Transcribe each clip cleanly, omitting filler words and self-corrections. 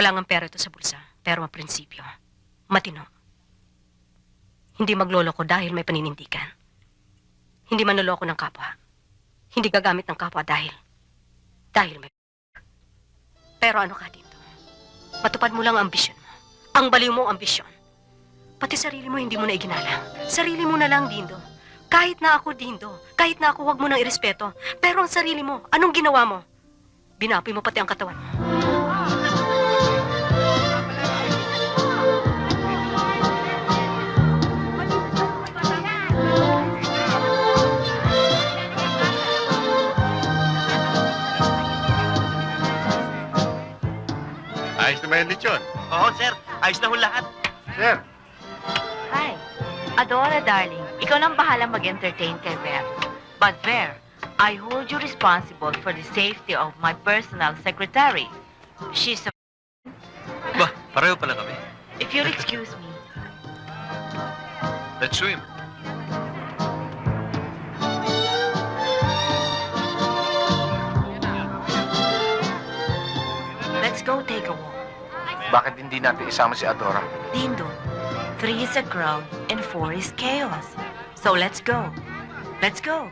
Wala ngang pera ito sa bulsa, pero maprinsipyo. Matino. Hindi magloloko dahil may paninindigan. Hindi manloloko ng kapwa. Hindi gagamit ng kapwa dahil may... Pero ano ka dito? Matupad mo lang ang ambisyon mo. Ang baliw mong ambisyon. Pati sarili mo hindi mo na iginalang. Sarili mo na lang, Dindo. Kahit na ako, Dindo. Kahit na ako, huwag mo nang irespeto. Pero ang sarili mo, anong ginawa mo? Binapoy mo pati ang katawan mo. Ayos na ba yung lechon? Oo, sir. Ayos na ho lahat. Sir. Hi. Adora, darling. Ikaw nang bahala mag-entertain kay Ver. But Ver, I hold you responsible for the safety of my personal secretary. She's a... Ba, pareho pala kami. If you'll excuse me. Let's swim. Let's go take a walk. Bakit hindi natin isama si Adora? Dindo, 3 is a crowd and 4 is chaos. So let's go. Let's go.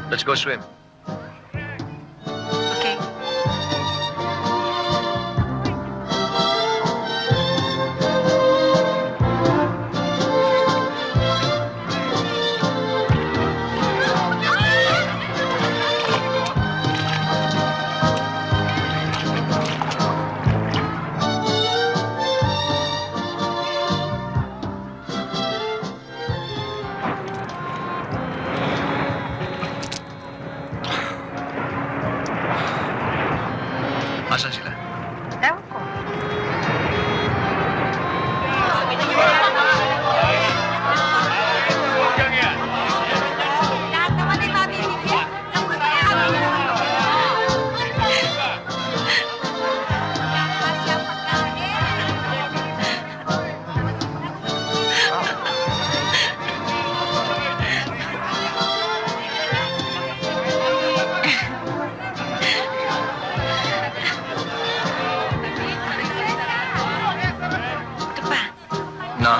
Let's go swim. Okay? Asan sila? Ewan ko. Lahat naman ay mabibigyan. Ito pa. No.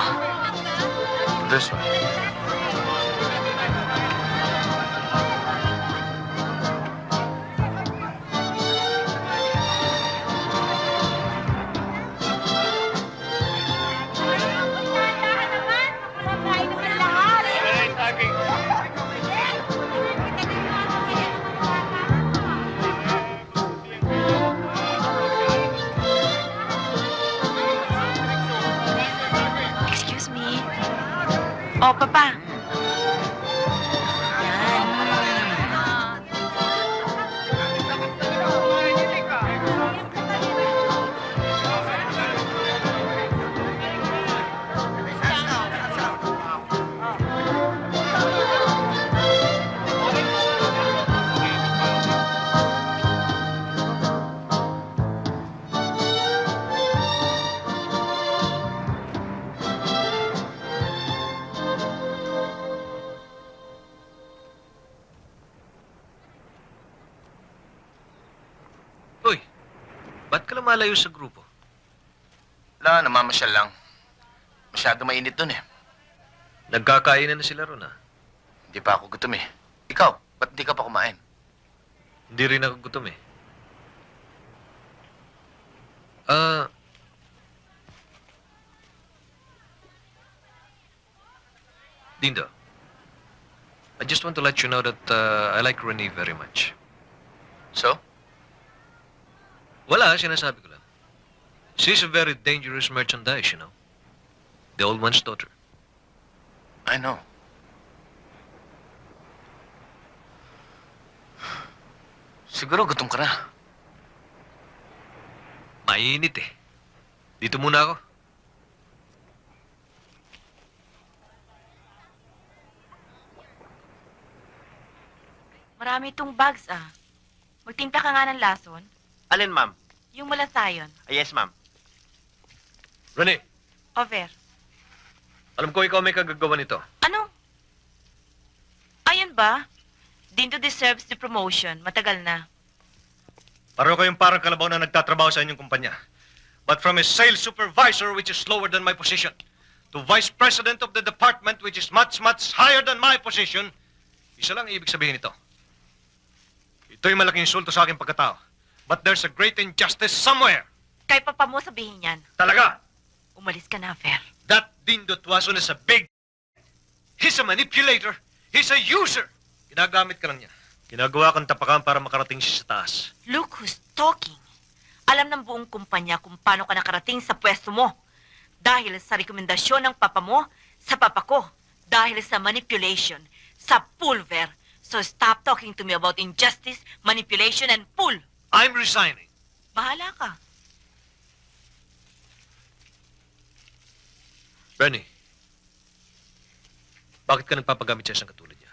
This one. Excuse me. Oh, Papa. Yan. Uy, ba't ka lumalayo sa grupo? Wala, namamasyal lang. Masyado mainit dun eh. Nagkakainan na sila ron, ha? Hindi pa ako gutom eh. Ikaw, ba't hindi ka pa kumain? Hindi rin ako gutom, eh. Dindo, I just want to let you know that I like Renee very much. So? Wala, sinasabi ko lang. She's a very dangerous merchandise, you know. The old man's daughter. I know. Siguro gutom ka na. Mainit eh. Dito muna ako. Marami itong bags, ah. Magtimpla ka nga ng lason. Alin, ma'am? Yung malasayon. Yes, ma'am. Rene, Over. alam ko ikaw may kagagawa nito. Ano? Ayun ba? Dindo deserves the promotion. Matagal na. Pareho kayong parang kalabaw na nagtatrabaho sa inyong kumpanya. But from a sales supervisor, which is lower than my position, to vice president of the department, which is much, much higher than my position, isa lang ibig sabihin ito. Ito'y malaking insulto sa aking pagkatao. But there's a great injustice somewhere. Kay papa mo sabihin yan. Talaga, Umalis ka na, Fer. that Dindo Tuason is a big... He's a manipulator. He's a user. Ginagamit ka lang niya. Ginagawa kang tapakan para makarating siya sa taas. Look who's talking. Alam ng buong kumpanya kung paano ka nakarating sa pwesto mo. Dahil sa rekomendasyon ng papa mo, sa papa ko. Dahil sa manipulation, sa pulver. So stop talking to me about injustice, manipulation, and pull. I'm resigning. Bahala ka. Bernie, bakit ka nagpapagamit sa isang katulad niya?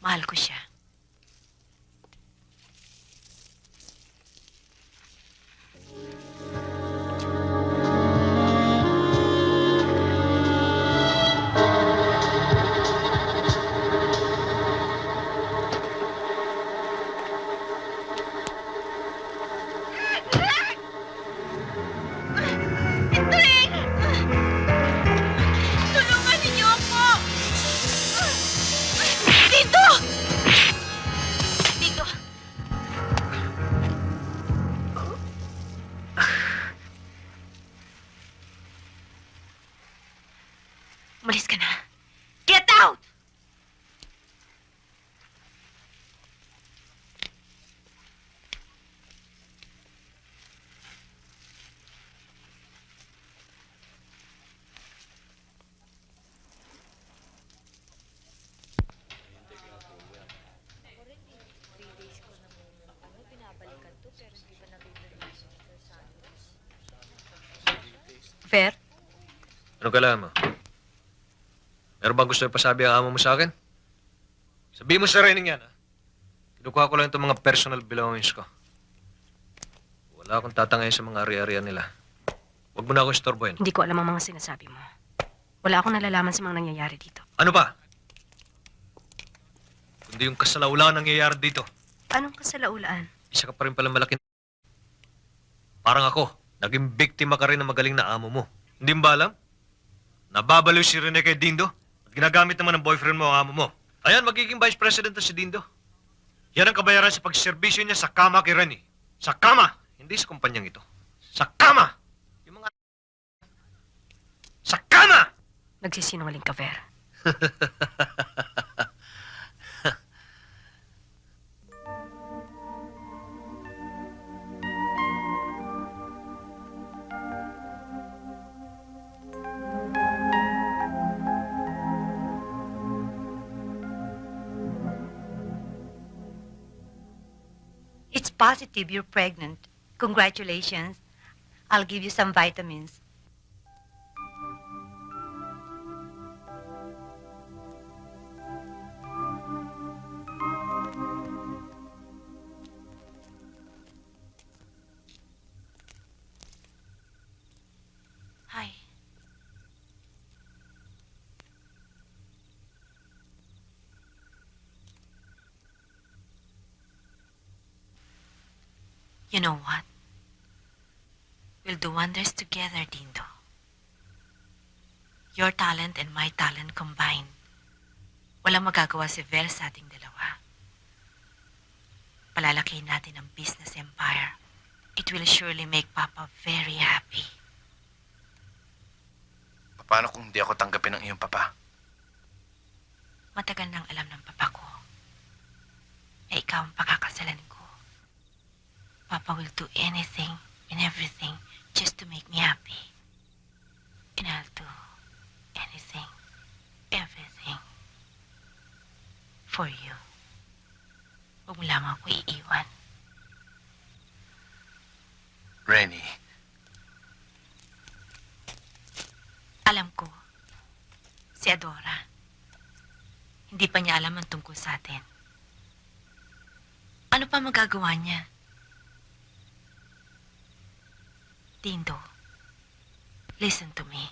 Mahal ko siya. Tulungan niyo ako! Dito! Dito. Umalis ka na. Get out! Fer, Anong kailangan mo? Meron bang gusto ipasabi ang amo mo sa akin? Sabihin mo sa training yan, ha? Kinukuha ko lang itong mga personal belongings ko. Wala akong tatangayin sa mga ari-arian nila. Huwag mo na ako istorbohin. hindi ko alam ang mga sinasabi mo. Wala akong nalalaman sa mga nangyayari dito. Ano pa? Kundi yung kasalaulan nangyayari dito. Anong kasalaulaan? Isa ka pa rin pala malaki. Parang ako, naging biktima ka rin ng magaling na amo mo. Hindi mo ba alam? Nababaliw si Rene kay Dindo at ginagamit naman ng boyfriend mo ang amo mo. Ayan, magiging vice president na si Dindo. Yan ang kabayaran sa pagserbisyo niya sa kama kay Rene. Sa kama! Hindi sa kumpanyang ito. Sa kama! Yung mga... Sa kama! Nagsisinungaling ka, Fer. It's positive you're pregnant. Congratulations. I'll give you some vitamins. Hi. You know what? We'll do wonders together, Dindo. Your talent and my talent combined. Walang magagawa si Ver sa ating dalawa. Palalakihin natin ang business empire. It will surely make Papa very happy. Paano kung hindi ako tanggapin ng iyong papa? Matagal nang alam ng papa ko na ikaw ang pakakasalan ko. Papa will do anything and everything just to make me happy. And I'll do anything, everything for you. Huwag mo lamang ako iiwan. Rennie, Alam ko, si Adora, hindi pa niya alam ang tungkol sa atin. Ano pa magagawa niya? Dindo, listen to me.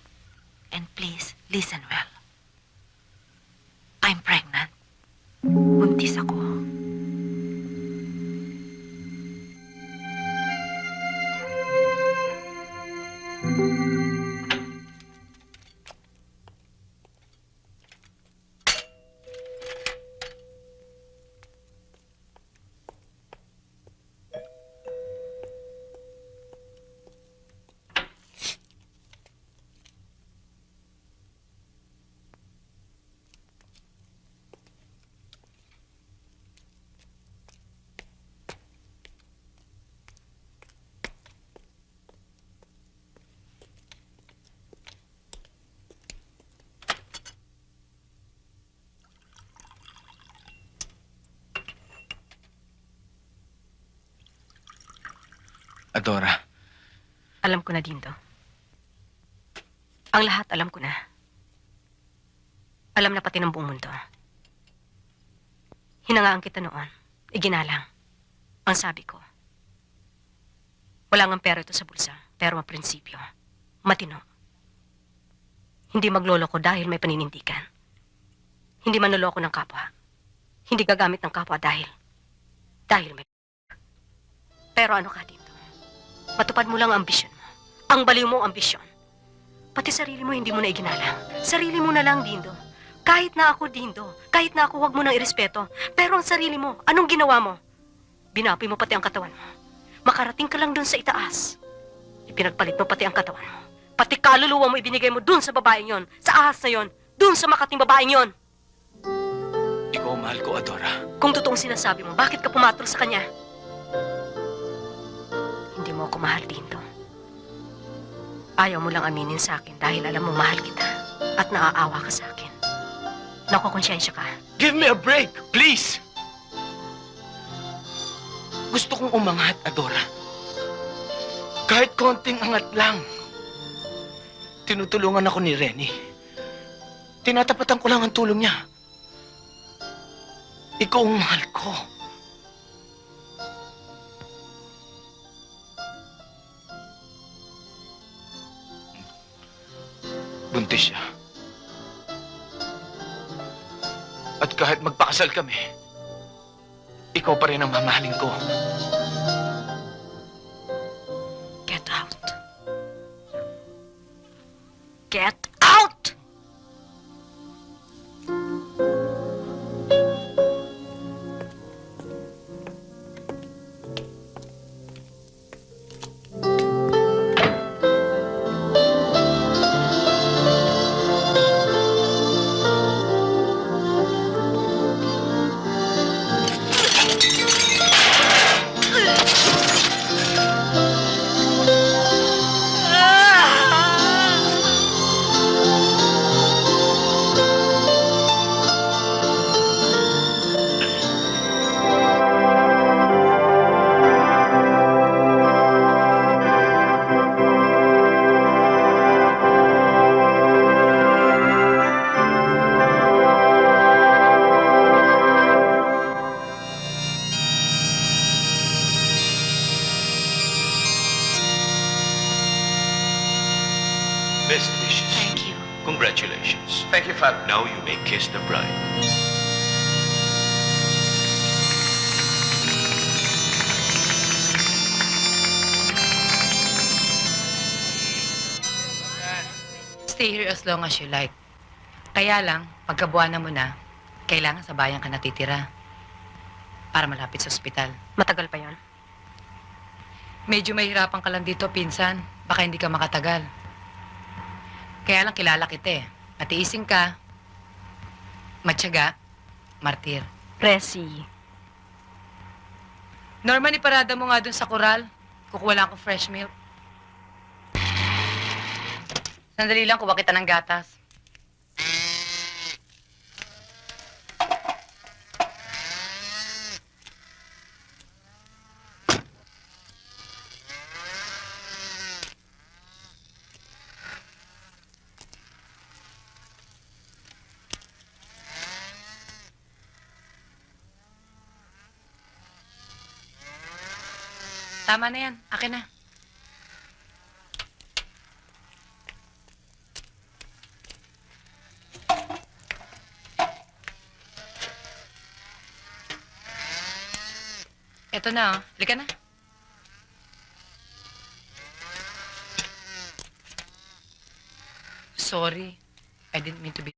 And please, listen well. I'm pregnant. Buntis ako. Adora, Alam ko na, Dindo. Ang lahat alam ko na. Alam na pati ng buong mundo. Hinangaan kita noon. Iginalang. Ang sabi ko, wala ngang pera ito sa bulsa, pero ang prinsipyo. Matino. Hindi magloloko dahil may paninindigan. Hindi manloloko ng kapwa. Hindi gagamit ng kapwa dahil may... Pero ano ka, Dindo? Matupad mo lang ang ambisyon mo. Ang baliw mo ang ambisyon. Pati sarili mo hindi mo na iginalang. Sarili mo na lang, Dindo. Kahit na ako, Dindo. Kahit na ako, huwag mo nang irespeto. Pero ang sarili mo, anong ginawa mo? Binapi mo pati ang katawan mo. Makarating ka lang dun sa itaas. Ipinagpalit mo pati ang katawan mo. Pati kaluluwa mo ibinigay mo dun sa babaeng yon. Sa ahas na yon. Dun sa makating babaeng yon. ikaw ang mahal ko, Adora. Kung totoong sinasabi mo, bakit ka pumatol sa kanya? Hindi mo ako mahal, Dindo. Ayaw mo lang aminin sa akin dahil alam mo mahal kita at naaawa ka sa akin. Nakukonsensya ka. Give me a break, please! Gusto kong umangat, Adora. Kahit konting angat lang. Tinutulungan ako ni Renny. Tinatapatan ko lang ang tulong niya. Ikaw ang mahal ko. Buntis siya. At kahit magpakasal kami, ikaw pa rin ang mamahalin ko. Get out. Get out! Best wishes. Thank you. Congratulations. Thank you, Father. Now you may kiss the bride. Stay here as long as you like. Kaya lang, pagkabuhanan mo na, kailangan sa bayan ka natitira para malapit sa ospital. Matagal pa yon. Medyo mahirapan ka lang dito, pinsan. Baka hindi ka makatagal. Kaya lang kilala kita eh. Matiising ka, matyaga, martir. Presi. Norman, iparada mo nga dun sa koral. Kukuha lang ako fresh milk. Sandali lang, kuha kita ng gatas. Tama na yan. Akin na. Eto na, oh. Halika na. Sorry. I didn't mean to be...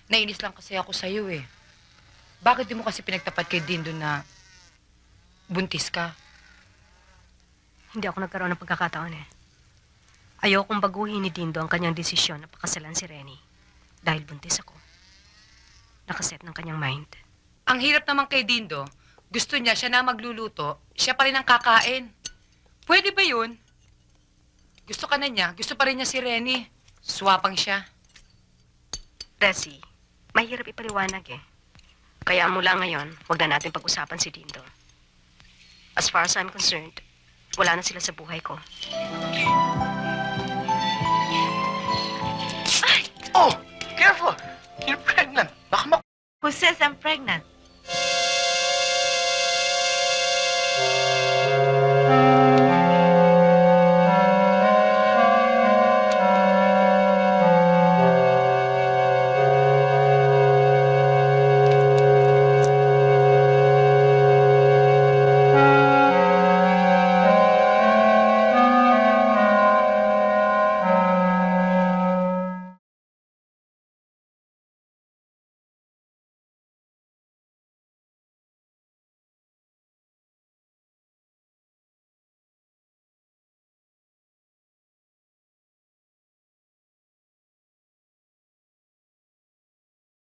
Nainis lang kasi ako sa'yo eh. Bakit di mo kasi pinagtapat kay Dindo na buntis ka? Hindi ako nagkaroon ng pagkakataon eh. Ayokong baguhin ni Dindo ang kanyang desisyon na pakasalan si Renny. Dahil buntis ako. Nakaset ng kanyang mind. Ang hirap naman kay Dindo, gusto niya siya na magluluto, siya pa rin ang kakain. Pwede ba yun? Gusto ka na niya, gusto pa rin niya si Renny. Swapang siya. Desi, mahirap ipaliwanag eh. Kaya mula ngayon, huwag na natin pag-usapan si Dindo. As far as I'm concerned, wala na sila sa buhay ko. Oh! Careful! You're pregnant. Baka Who says I'm pregnant?